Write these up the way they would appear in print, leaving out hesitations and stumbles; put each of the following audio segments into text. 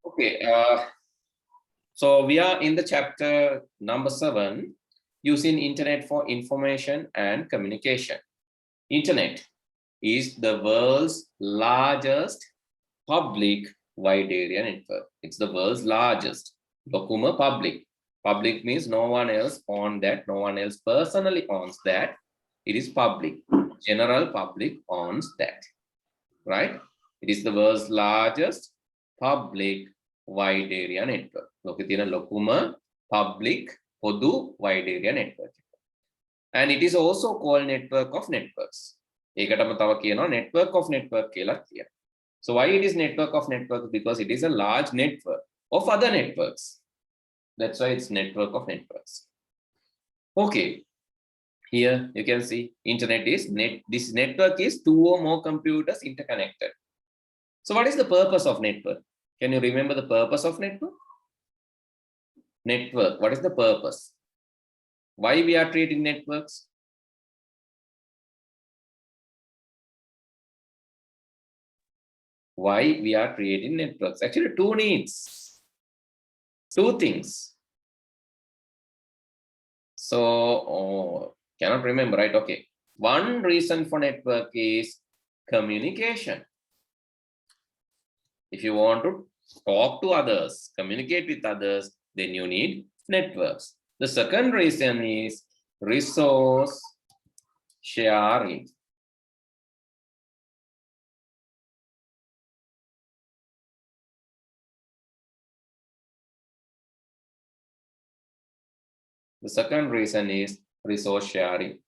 Okay, so we are in the chapter number 7, using internet for information and communication. Internet is the world's largest public wide area network. It's the world's largest. Dokuma public. Public means no one else owns that, no one else personally owns that. It is public. General public owns that, right? It is the world's largest public wide area network. ලෝකේ තියෙන ලොකුම public පොදු wide area network. And it is also called network of networks. ඒකටම තව කියනවා network of network කියලා කියනවා. So why it is network of networks? Because it is a large network of other networks. That's why it's network of networks. Okay. Here you can see internet is this network is 2 or more computers interconnected. So what is the purpose of network? Can you remember the purpose of network? Network, what is the purpose? Why we are creating networks? Why we are creating networks? Actually, 2 needs, 2 things. So, cannot remember, right? Okay. One reason for network is communication. If you want to talk to others, communicate with others, then you need networks. The second reason is resource sharing. The second reason is resource sharing.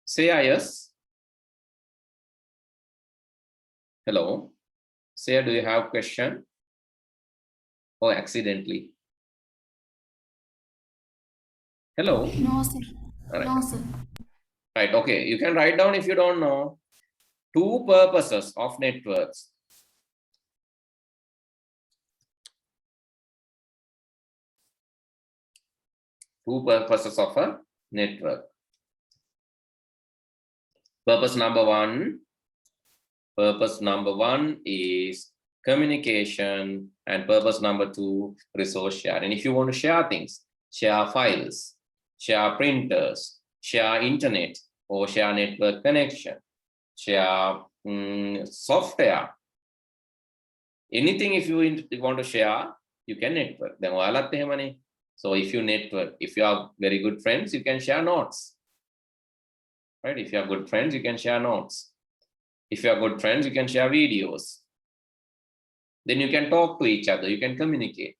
Say yes. Hello. Say, do you have question? Or accidentally? Hello. No, sir. All right. No, sir. Right. Okay. You can write down if you don't know. 2 purposes of networks. Two purposes of a network. Purpose number one is communication, and purpose number 2, resource sharing. If you want to share things, share files, share printers, share internet, or share network connection, share software. Anything if you want to share, you can network. So if you network, if you are very good friends, you can share notes. Right? If you are good friends, you can share notes. If you are good friends, you can share videos. Then you can talk to each other, you can communicate.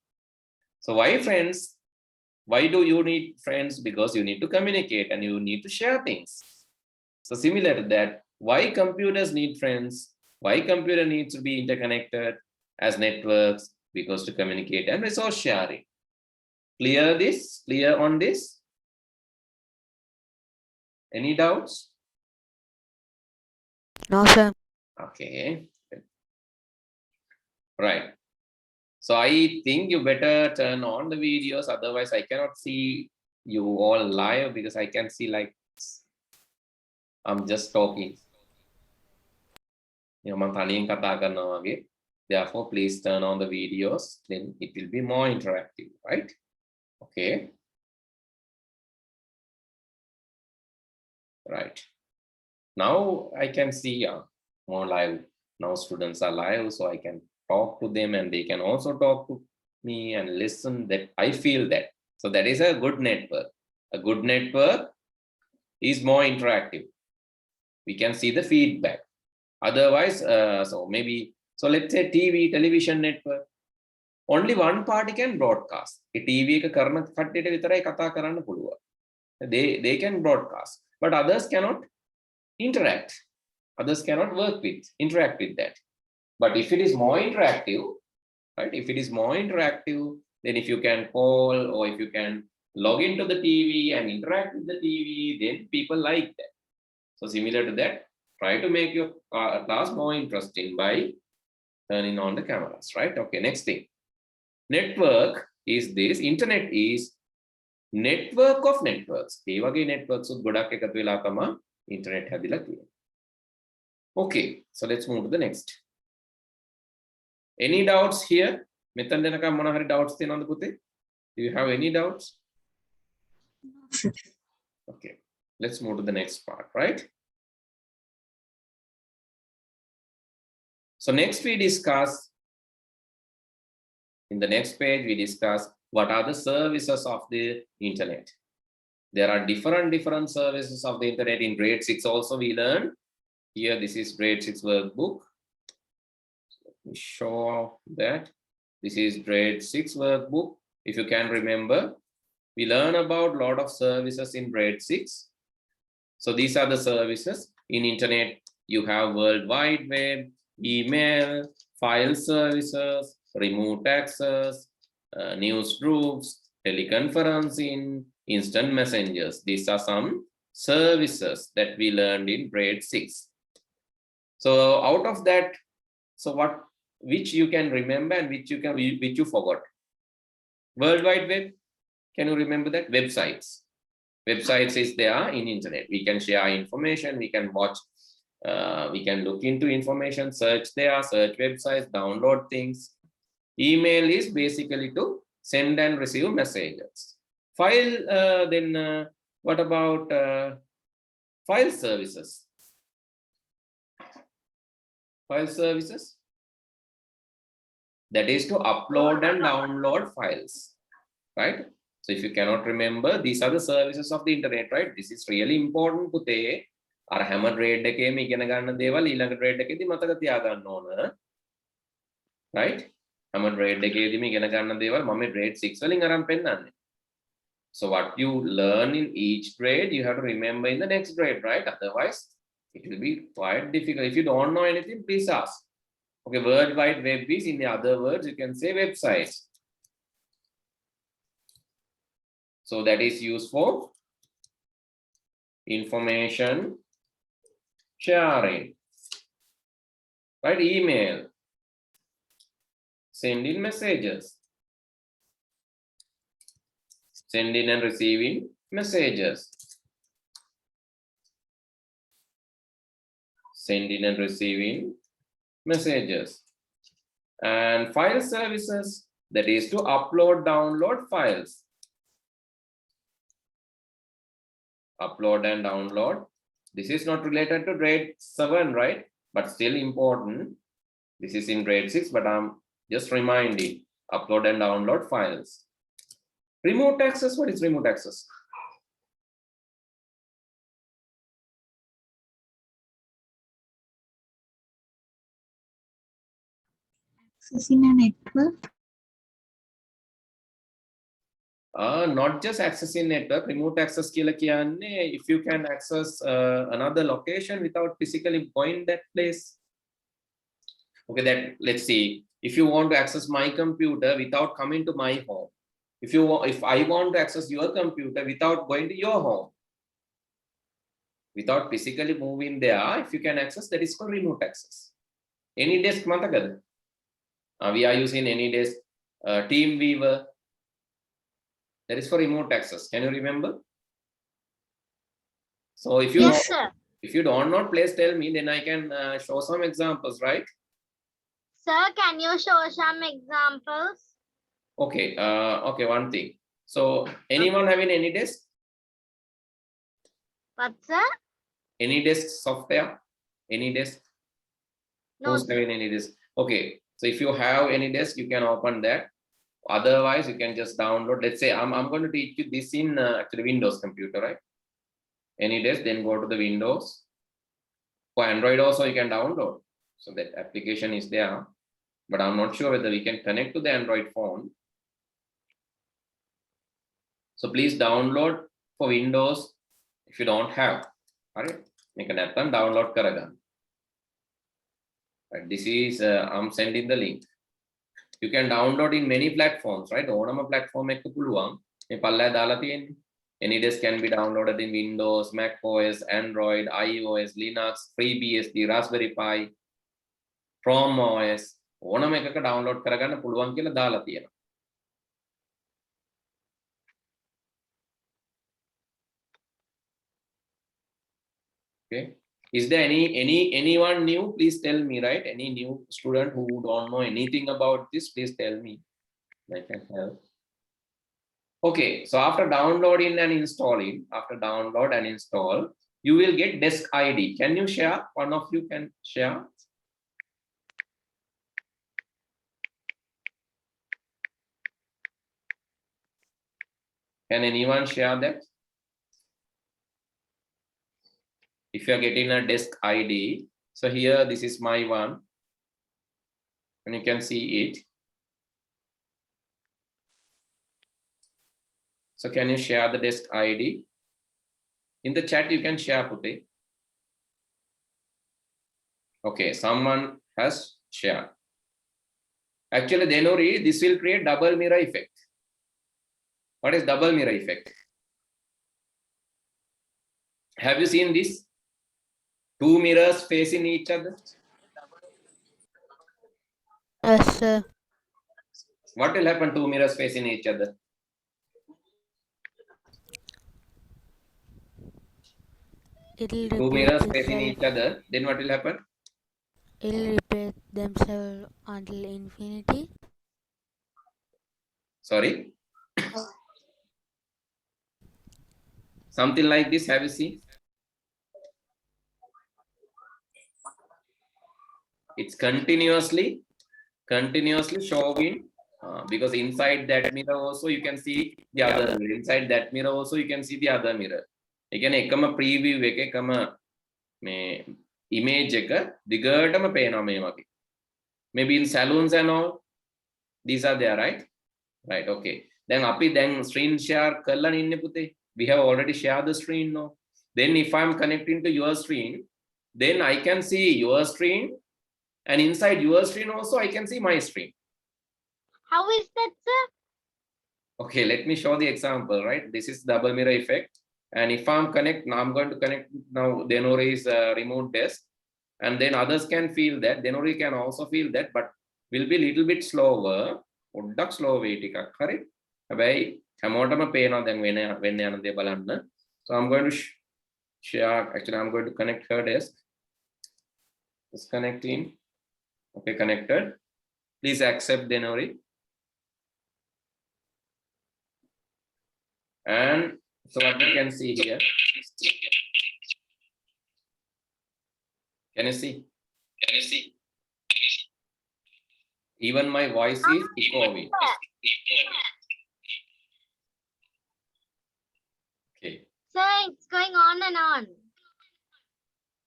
So why friends? Why do you need friends? Because you need to communicate and you need to share things. So similar to that, why computers need friends? Why computer needs to be interconnected as networks? Because to communicate and resource sharing. Clear this? Clear on this? Any doubts? No, sir. Okay. Right. So I think you better turn on the videos, otherwise I cannot see you all live because I can see like I'm just talking. Therefore, please turn on the videos, then it will be more interactive, right? Okay. Right. Now I can see more live. Now students are live, so I can talk to them and they can also talk to me and listen. That I feel that. So that is a good network. A good network is more interactive. We can see the feedback. Otherwise, so let's say television network. Only one party can broadcast. TV they can broadcast, but others cannot interact. Others cannot interact with that. But if it is more interactive, right? If it is more interactive, then if you can call or if you can log into the TV and interact with the TV, then people like that. So similar to that, try to make your class more interesting by turning on the cameras, right? Okay, next thing. Network is this. Internet is network of networks. ඒ වගේ networks ගොඩක් එකතු වෙලා තමයි internet හැදිලා තියෙන්නේ. Okay, so let's move to the next. Any doubts here? මෙතන දෙනකම් මොන හරි doubts තියෙනවද පුතේ? Do you have any doubts? Okay, let's move to the next part, right? So next we discuss, in the next page we discuss what are the services of the internet. There are different services of the internet. In grade 6 also we learn. Here this is grade 6 workbook. Let me show that. This is grade 6 workbook. If you can remember, we learn about a lot of services in grade 6. So these are the services. In internet, you have World Wide Web, email, file services, remote access, news groups, teleconferencing, instant messengers. These are some services that we learned in grade 6. So out of that, so which you can remember and which you forgot? World Wide Web, can you remember that? Websites. Websites is there in internet. We can share information, we can watch, we can look into information, search there, search websites, download things. Email is basically to send and receive messages. File, then what about file services? File services, that is to upload and download files, right? So if you cannot remember, these are the services of the internet, right? This is really important පුතේ. අර හැම grade එකේම ඉගෙන ගන්න දේවල් ඊළඟ grade එකේදී මතක තියාගන්න ඕන. Right? හැම grade එකේදීම ඉගෙන ගන්න දේවල් මම grade 6 වලින් අරන් පෙන්නන්නේ. So what you learn in each grade, you have to remember in the next grade, right? Otherwise, it will be quite difficult. If you don't know anything, please ask. Okay, World Wide Web is, in the other words, you can say websites. So that is used for information sharing, right? Email, sending messages, sending and receiving messages, sending and receiving messages, and file services, that is to upload, download files. Upload and download. This is not related to grade 7, right? But still important. This is in grade 6, but I'm just reminding. Upload and download files. Remote access, what is remote access? Accessing a network. Not just accessing network. Remote access කියලා කියන්නේ if you can access another location without physically going that place. Okay, that let's see. If you want to access my computer without coming to my home, if I want to access your computer without going to your home, without physically moving there, if you can access, that is called remote access. AnyDesk මතකද? We are using AnyDesk, TeamViewer. That is for remote access. Can you remember? So if you Yes, sir. if you don't know, please tell me, then I can show some examples, right? Sir, can you show some examples? Okay, okay, one thing. So anyone having AnyDesk? What, sir? AnyDesk software? AnyDesk? No, Who's having AnyDesk? Okay, so if you have AnyDesk, you can open that. Otherwise, you can just download. Let's say I'm going to teach you this in actually Windows computer, right? AnyDesk, then go to the Windows. For Android also you can download. So that application is there, but I'm not sure whether we can connect to the Android phone. So please download for Windows if you don't have. All right, make an app and download karagan. Right, this is I'm sending the link. You can download in many platforms, right? ඕනම platform එකක පුළුවන්. මේ පල්ලෑ දාලා තියෙන්නේ. AnyDesk can be downloaded in Windows, Mac OS, Android, iOS, Linux, FreeBSD, Raspberry Pi, Chrome OS. ඕනම එකක download කරගන්න පුළුවන් කියලා දාලා තියෙනවා. Okay. Is there anyone new? Please tell me, right? Any new student who don't know anything about this, please tell me. I can help. Okay, so after downloading and installing, after download and install, you will get desk ID. Can you share? One of you can share. Can anyone share that? If you are getting a desk ID, so here this is my one, and you can see it. So can you share the desk ID? In the chat, you can share, Putte. Okay, someone has shared. Actually, Denori, this will create double mirror effect. What is double mirror effect? Have you seen this? Two mirrors facing each other. Yes, sir. What will happen? Two mirrors facing each other. It'll Two repeat mirrors facing itself. each other. Then what will happen? It'll repeat themselves until infinity. Sorry. Something like this. Have you seen? It's continuously showing because inside that mirror also you can see the other mirror. Inside that mirror also you can see the other mirror. Again, එකම preview එක එකම මේ image එක දිගටම පේනවා මේ වගේ. Maybe in saloons and all, these are there, right? Right, okay. Then අපි දැන් screen share කරලා ඉන්නේ පුතේ. We have already shared the screen, no? Then if I'm connecting to your screen, then I can see your screen, and inside your screen also I can see my screen. How is that, sir? Okay, let me show the example, right? This is double mirror effect. And if I'm I'm going to connect now Denori's remote desk, and then others can feel that. Denori can also feel that, but will be a little bit slower. පොඩ්ඩක් slow way ටිකක් හරි. හැබැයි හැමෝටම පේනවා දැන් වෙන්න යන දේ බලන්න. So I'm going to share, actually I'm going to connect her desk. Just connecting. Okay, connected. Please accept Denori. And so what you can see here. Can you see? Can you see? Even my voice is echoing. Okay. Sir, it's going on and on.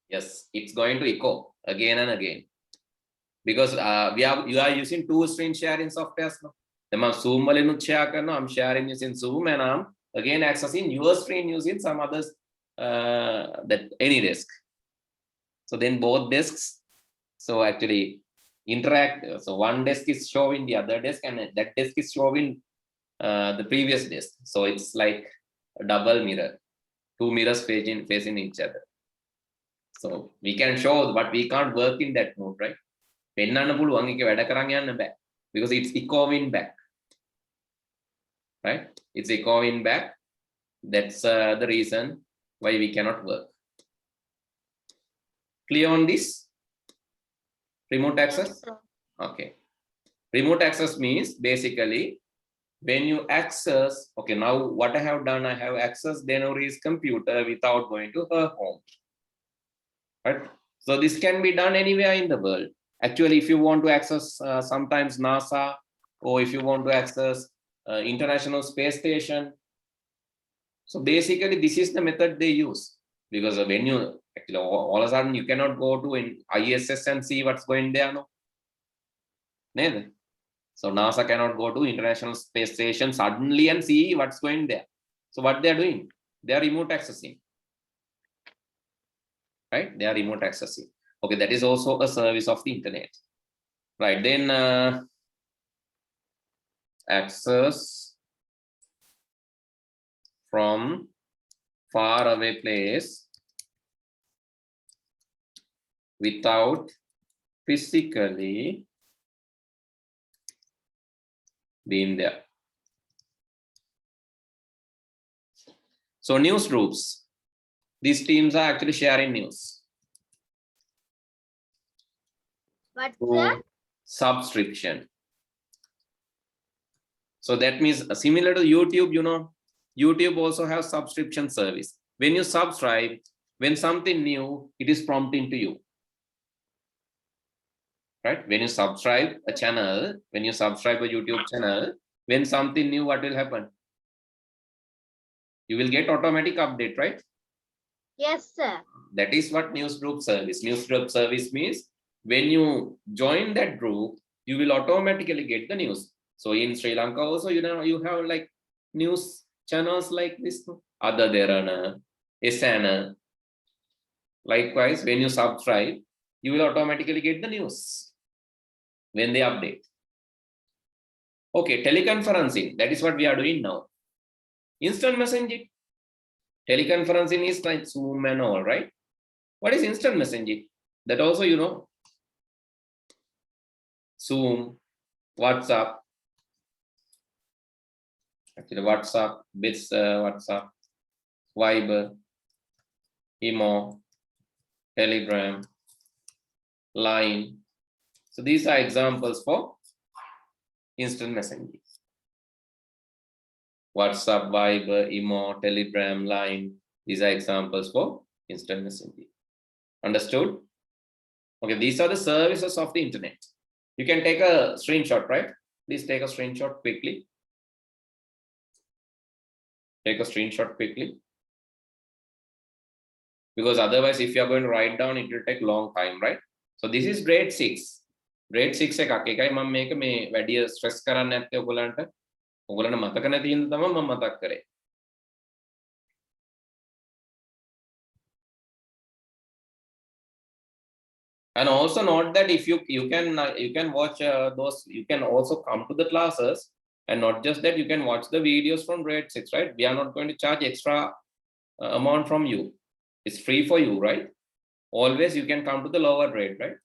Yes, it's going to echo again and again. Because you are using two screen sharing softwares. No? I'm Zoom share karna, I'm sharing using Zoom, and I'm again accessing your screen using some others that any desk. So then both desks, so actually interact. So one desk is showing the other desk, and that desk is showing the previous desk. So it's like a double mirror, two mirrors facing each other. So we can show, but we can't work in that mode, right? Because it's echoing back, right? It's echoing back. That's the reason why we cannot work. Clear on this? Remote access? Yes, sir. Okay. Remote access means basically when you access, okay, now what I have done, I have accessed Denori's computer without going to her home, right? So this can be done anywhere in the world. Actually, if you want to access sometimes NASA, or if you want to access International Space Station, so basically this is the method they use. Because when you actually all of a sudden you cannot go to an ISS and see what's going there, no? Neither. So NASA cannot go to International Space Station suddenly and see what's going there. So what they are doing? They are remote accessing. Right? They are remote accessing. Okay, that is also a service of the internet. Right, then access from far away place without physically being there. So news groups, these teams are actually sharing news. What, to sir? subscription. So that means similar to YouTube, you know, YouTube also has subscription service. When you subscribe, when something new, it is prompting to you. Right? When you subscribe a channel, when you subscribe a YouTube channel, when something new, what will happen? You will get automatic update, right? Yes, sir. That is what news group service. News group service means when you join that group, you will automatically get the news. So in Sri Lanka also, you know, you have like news channels like this. Ada Derana, Esana. Likewise, when you subscribe, you will automatically get the news when they update. Okay, teleconferencing. That is what we are doing now. Instant messaging. Teleconferencing is like Zoom and all, right? What is instant messaging? That also, you know, Zoom, WhatsApp. Actually, WhatsApp, Bits, WhatsApp, Viber, Imo, Telegram, Line. So these are examples for instant messaging. WhatsApp, Viber, Imo, Telegram, Line. These are examples for instant messaging. Understood? Okay, these are the services of the internet. You can take a screenshot, right? Please take a screenshot quickly. Take a screenshot quickly. Because otherwise, if you are going to write down, it will take long time, right? So this is grade 6. Grade 6 එකක් එකයි මම මේක මේ වැඩි stress කරන්න නැත්තේ ඔයගොල්ලන්ට. ඔයගොල්ලන්ට මතක නැති හින්දා තමයි මම මතක් කරේ. And also note that if you can watch those, you can also come to the classes, and not just that, you can watch the videos from grade 6, right? We are not going to charge extra amount from you. It's free for you, right? Always you can come to the lower grade, right?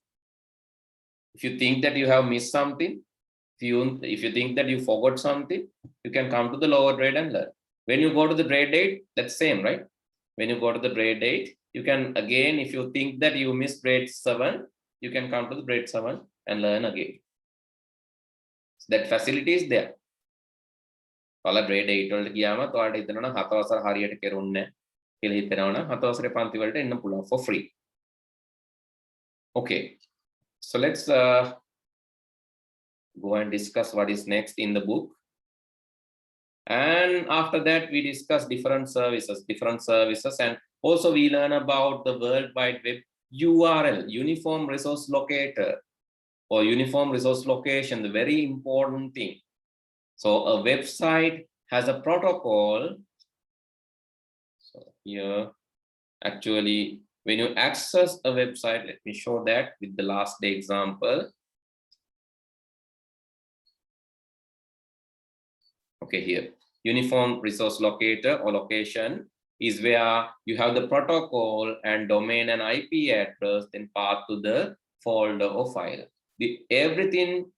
If you think that you have missed something, if you think that you forgot something, you can come to the lower grade and learn. When you go to the grade 8, that's same, right? When you go to the grade 8, you can again, if you think that you missed grade 7, you can come to the grade 7 and learn again. So that facility is there. ඔයාලා grade 8 වලට ගියාම ඔයාලට හිතනවා 7 වසර හරියට කෙරුන්නේ කියලා හිතනවා නම් 7 වසරේ පන්ති වලට එන්න පුළුවන් for free. Okay. So let's go and discuss what is next in the book. And after that, we discuss different services, and also we learn about the World Wide Web URL, Uniform Resource Locator, or Uniform Resource Location, the very important thing. So a website has a protocol. So here, actually, when you access a website, let me show that with the last day example. Okay, here, Uniform Resource Locator or location is where you have the protocol and domain and IP address, then path to the folder or file. Everything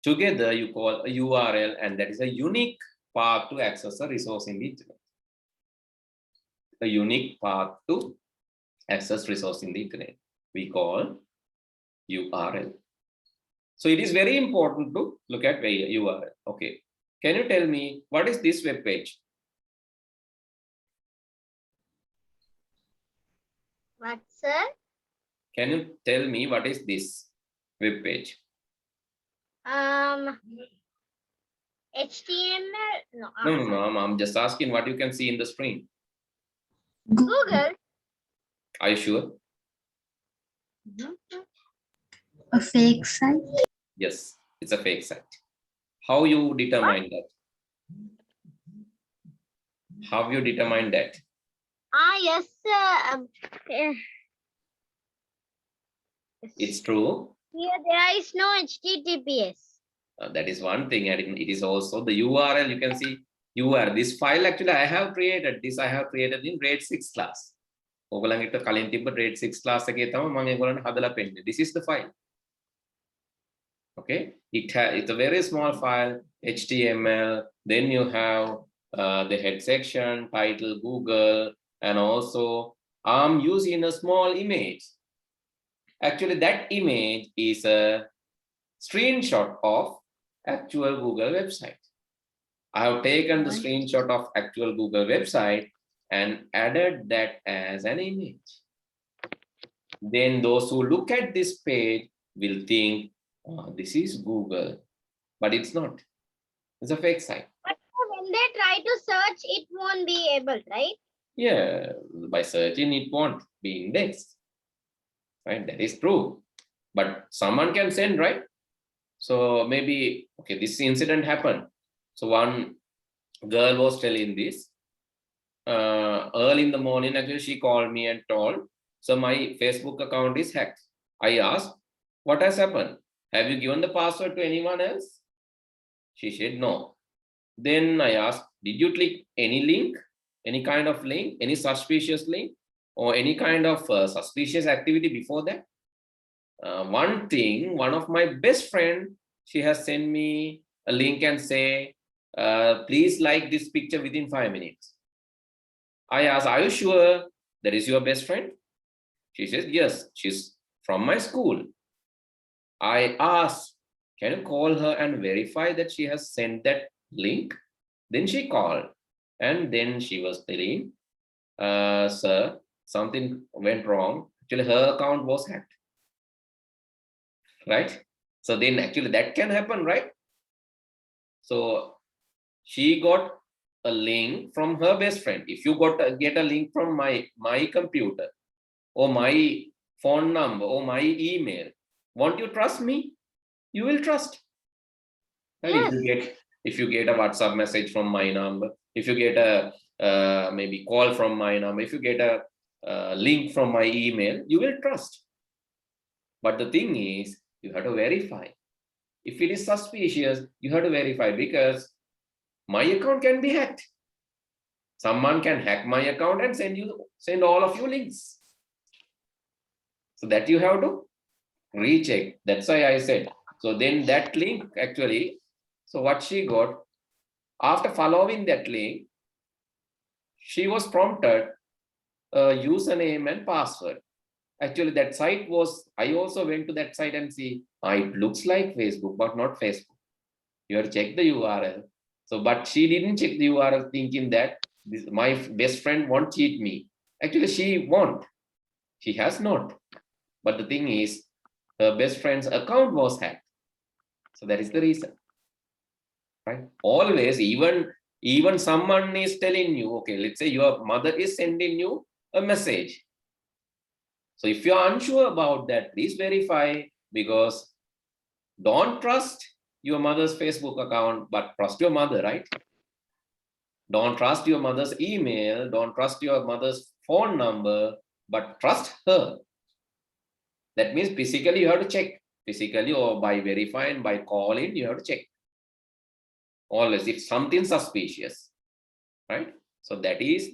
together you call a URL, and that is a unique path to access a resource in the internet. A unique path to access resource in the internet we call URL. So it is very important to look at URL. Okay, can you tell me what is this web page? What, sir? Can you tell me what is this web page? HTML? No. No, I'm just asking what you can see in the screen. Google. Are you sure? A fake site? Yes, it's a fake site. How you determine that? How you determine that? Yes, sir. It's true. Here there is no HTTPS. That is one thing, and it is also the URL. You can see URL. This file actually I have created. This I have created in grade 6 class. ඔයගොල්ලන්ට කලින් තිබ්බ grade 6 class එකේ තමයි මම ඒගොල්ලන්ට හදලා පෙන්නන්නේ. This is the file. Okay, it's a very small file, HTML. Then you have the head section, title, Google, and also I'm using a small image Actually, that image is a screenshot of actual Google website. I have taken the screenshot of actual Google website and added that as an image. Then those who look at this page will think, oh, this is Google, but it's not. It's a fake site. But when they try to search, it won't be able, right? Yeah, by searching, it won't be indexed. Right, that is true. But someone can send, right? So maybe, okay, this incident happened. So one girl was telling this. Early in the morning, actually, she called me and told, so my Facebook account is hacked. I asked, what has happened? Have you given the password to anyone else? She said, no. Then I asked, did you click any link, any kind of link, any suspicious link, or any kind of suspicious activity before that? One thing, one of my best friend, she has sent me a link and say, please like this picture within 5 minutes. I asked, are you sure that is your best friend? She says, yes, she's from my school. I asked, can you call her and verify that she has sent that link? Then she called and then she was telling, sir, something went wrong. Actually, her account was hacked. Right? So then actually that can happen, right? So she got a link from her best friend. If you get a link from my computer or my phone number or my email, won't you trust me? You will trust. And Yes. if you get a WhatsApp message from my number, if you get a maybe call from my number, if you get a link from my email, you will trust. But the thing is, you have to verify. If it is suspicious, you have to verify because my account can be hacked. Someone can hack my account and send all of you links. So that you have to recheck. That's why I said. So then that link actually, so what she got, after following that link, she was prompted a username and password. Actually, that site was, I also went to that site and see, it looks like Facebook, but not Facebook. You have to check the URL. So, but she didn't check the URL thinking that my best friend won't cheat me. Actually, she won't. She has not. But the thing is, her best friend's account was hacked. So that is the reason. Right? Always, even someone is telling you, okay, let's say your mother is sending you a message. So if you're unsure about that, please verify, because don't trust your mother's Facebook account, but trust your mother, right? Don't trust your mother's email, don't trust your mother's phone number, but trust her. That means physically you have to check. Physically or by verifying, by calling, you have to check. Always, if something suspicious, right? So that is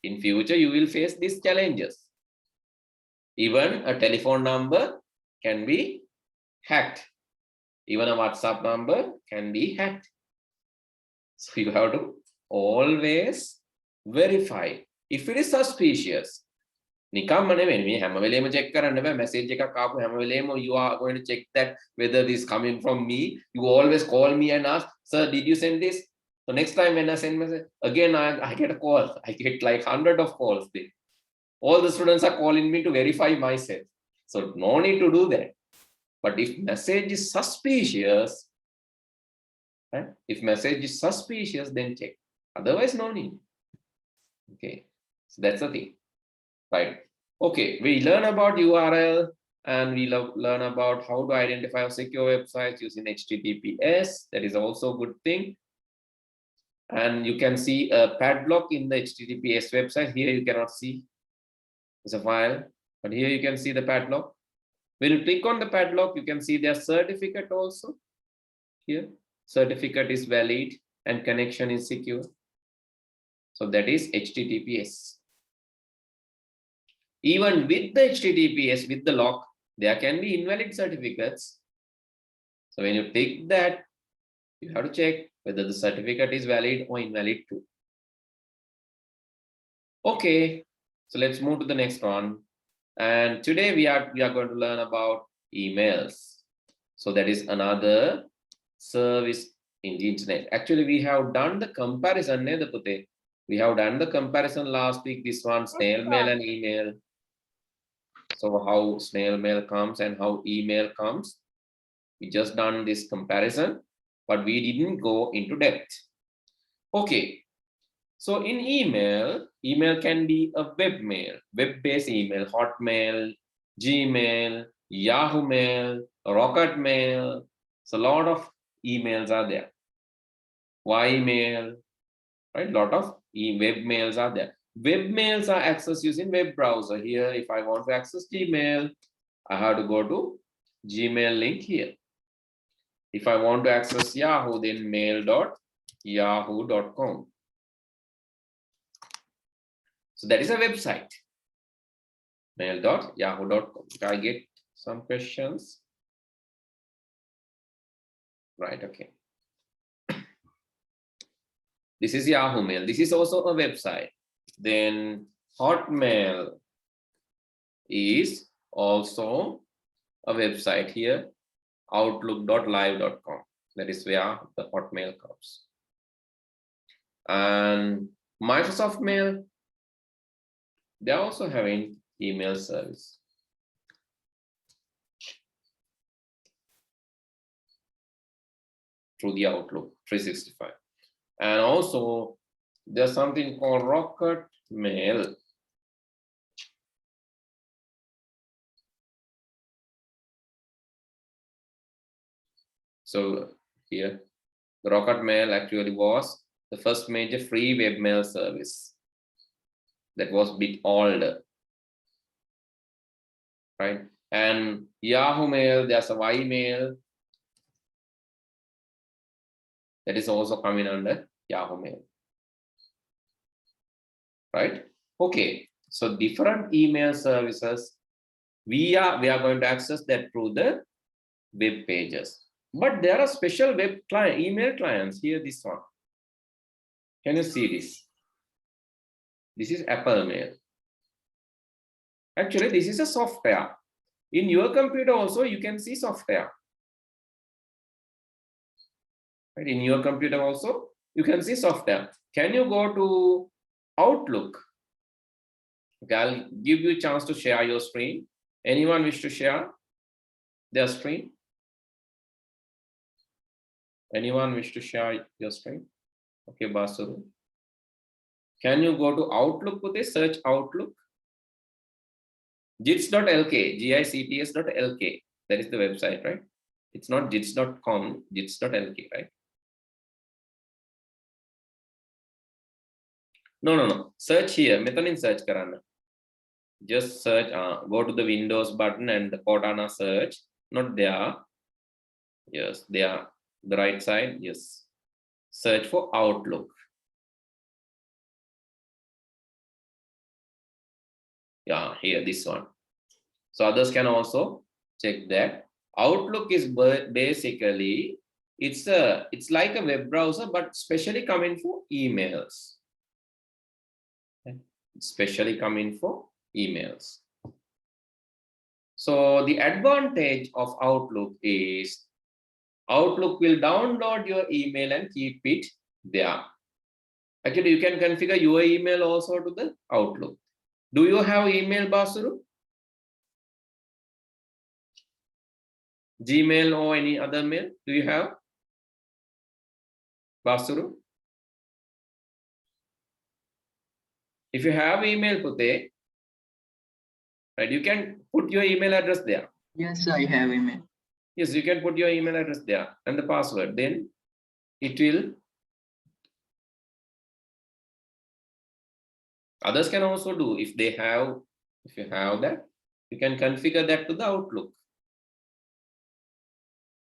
in future you will face these challenges. Even a telephone number can be hacked. Even a WhatsApp number can be hacked. So you have to always verify. If it is suspicious, නිකම්ම නෙවෙයි මේ හැම වෙලේම check කරන්න බෑ. Message එකක් ආපු හැම වෙලේම you are going to check that whether this coming from me. You always call me and ask, sir, did you send this? So next time when I send message, again I get a call. I get like 100 of calls. All the students are calling me to verify myself. So no need to do that. But if message is suspicious, right? If message is suspicious, then check. Otherwise, no need. Okay, so that's the thing. Right. Okay, we learn about URL and we learn about how to identify secure websites using HTTPS. That is also a good thing. And you can see a padlock in the HTTPS website. Here you cannot see. It's a file, but here you can see the padlock. When you click on the padlock, you can see their certificate also. Here, certificate is valid and connection is secure. So that is HTTPS. Even with the HTTPS, with the lock, there can be invalid certificates. So when you take that, you have to check whether the certificate is valid or invalid too. Okay, so let's move to the next one. And today we are going to learn about emails. So that is another service in the internet. Actually, we have done the comparison. We have done the comparison last week. This one, snail mail and email. So how snail mail comes and how email comes. We just done this comparison, but we didn't go into depth. Okay. So in email can be a web mail, web-based email, Hotmail, Gmail, Yahoo Mail, Rocket Mail. So a lot of emails are there. Ymail, right? A lot of web mails are there. Web mails are accessed using web browser. Here, if I want to access Gmail, I have to go to Gmail link here. If I want to access Yahoo, then mail.yahoo.com. So that is a website, mail.yahoo.com. I get some questions. Right, okay. This is Yahoo Mail. This is also a website. Then Hotmail is also a website here, outlook.live.com. That is where the Hotmail comes. And Microsoft Mail, they're also having email service. Through the Outlook 365. And also there's something called Rocket Mail. So here, the Rocket Mail actually was the first major free webmail service that was a bit older, right? And Yahoo Mail, there's a Ymail that is also coming under Yahoo Mail, right? Okay, so different email services, we are going to access that through the web pages. But there are special web client, email clients here. This one, can you see this? This is Apple Mail. Actually, this is a software. In your computer also, you can see software. Right? In your computer also, you can see software. Can you go to Outlook? Okay, I'll give you a chance to share your screen. Anyone wish to share their screen? Anyone wish to share your screen? Okay, Basuru. Can you go to Outlook with a search Outlook? jits.lk, gicts.lk. That is the website, right? It's not jits.com, jits.lk, right? No. Search here. Metanin search karana. Just search. Go to the Windows button and the Cortana search. Not there. Yes, there. The right side. Yes. Search for Outlook. Yeah, here, this one. So others can also check that. Outlook is basically, it's like a web browser, but specially coming for emails. Especially coming for emails. So the advantage of Outlook is Outlook will download your email and keep it there. Actually, you can configure your email also to the Outlook. Do you have email, Basuru? Gmail or any other mail? Do you have? Basuru? If you have email, Pute, right, you can put your email address there. Yes, I have email. Yes, you can put your email address there and the password. Then it will. Others can also do if they have. If you have that, you can configure that to the Outlook.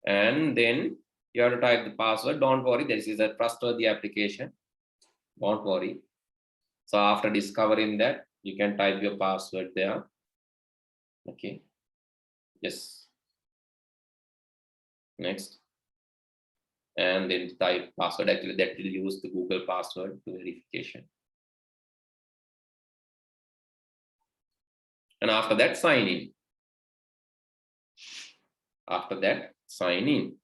And then you have to type the password. Don't worry, this is a trustworthy application. Don't worry. So after discovering that, you can type your password there. Okay. Yes. Next. And then type password. Actually, that will use the Google password to verification. And after that, sign in. After that, sign in.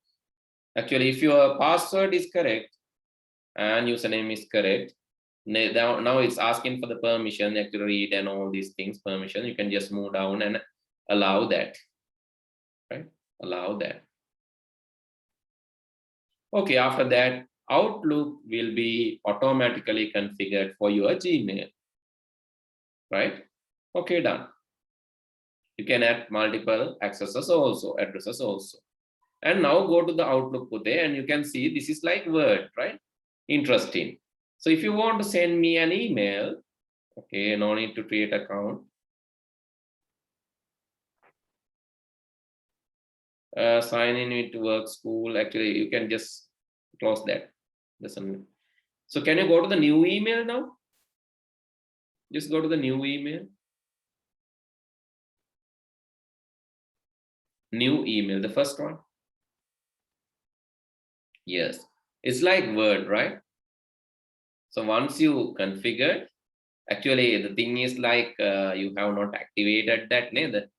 Actually, if your password is correct and username is correct, now it's asking for the permission, actually read and all these things, permission. You can just move down and allow that, right? Allow that. Okay, after that, Outlook will be automatically configured for your Gmail, right? Okay, done. You can add multiple accesses also, addresses also. And now go to the Outlook Pute, and you can see this is like Word, right? Interesting. So if you want to send me an email, okay, no need to create account. Sign in with work school. Actually, you can just close that. So can you go to the new email now? Just go to the new email. New email, the first one. Yes, it's like Word, right? So once you configure, actually the thing is like you have not activated that, the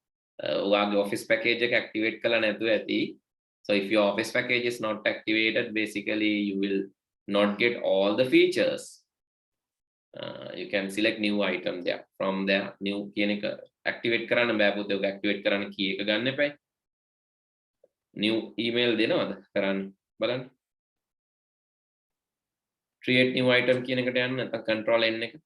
office package activate kala nathu athi. So if your office package is not activated, basically you will not get all the features. You can select new item there from there. New activate කරන්න බෑ පුතේ. ඔක activate කරන්න key එක ගන්න එපා. New email දෙනවද කරන්න බලන්න. Create new item කියන එකට යන්න නැත්නම් control n එක.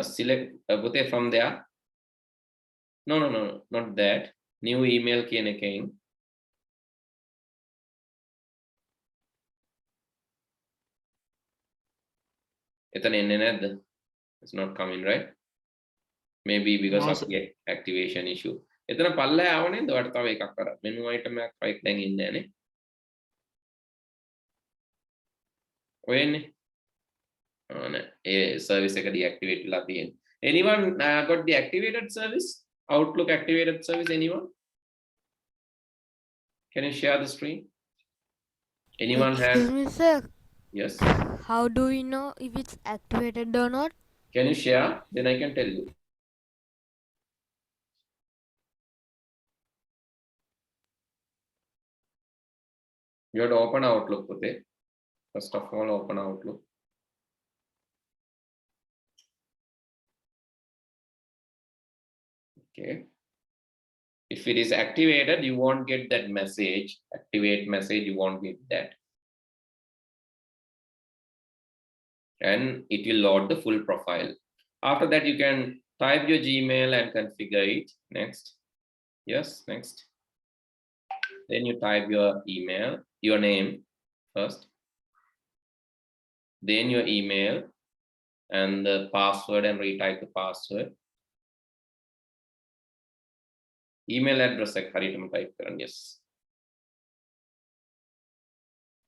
Select පුතේ from there. No, not that. New email කියන එකෙන් එතන එන්නේ නැද්ද? It's not coming, right? Maybe because No, of sir. the activation issue. එතන පල්ලෙහා ආව නේද? ඔයාලට තව එකක් කරා. menu item එකක් දැන් ඉන්නේ නැනේ. ඔය එන්නේ. service එක deactivate වෙලා තියෙන්නේ. Anyone got the activated service? Outlook activated service, anyone? Can you share the screen? Anyone Excuse has? me, sir. Yes. How do we know if it's activated or not? Can you share? Then I can tell you. You have to open Outlook, Pute. First of all, open Outlook. Okay. If it is activated, you won't get that message. Activate message, you won't get that. And it will load the full profile. After that, you can type your Gmail and configure it. Next. Yes, next. Then you type your email, your name first. Then your email and the password, and retype the password. Email address ek hariyathama type karanna. Yes.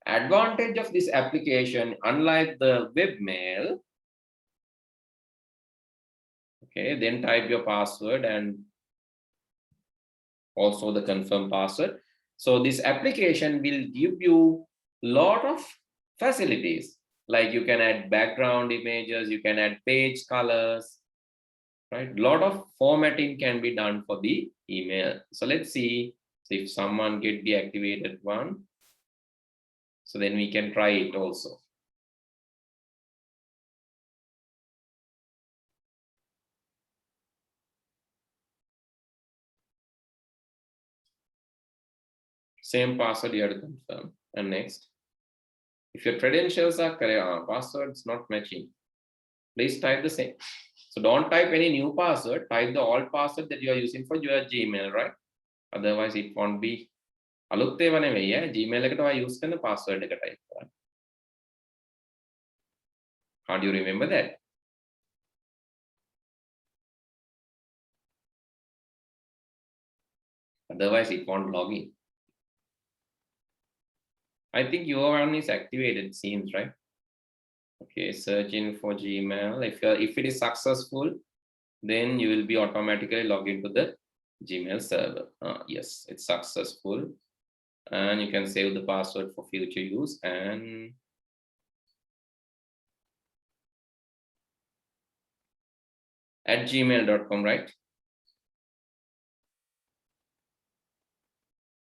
Advantage of this application, unlike the webmail, okay, then type your password and also the confirm password. So this application will give you lot of facilities, like you can add background images, you can add page colors, right? Lot of formatting can be done for the email. So let's see if someone get the activated one. So then we can try it also. Same password you have to confirm. And next, if your credentials are correct, passwords not matching, please type the same. So don't type any new password, type the old password that you are using for your Gmail, right? Otherwise it won't be. අලුත් ඒවා නෙවෙයි Gmail එකට ඔයා use කරන password එක type කරන්න. How do you remember that? Otherwise it won't log in. I think your one is activated, seems, right? Okay, searching for Gmail. If it is successful, then you will be automatically logged into the Gmail server. Yes, it's successful. And you can save the password for future use. And @gmail.com, right?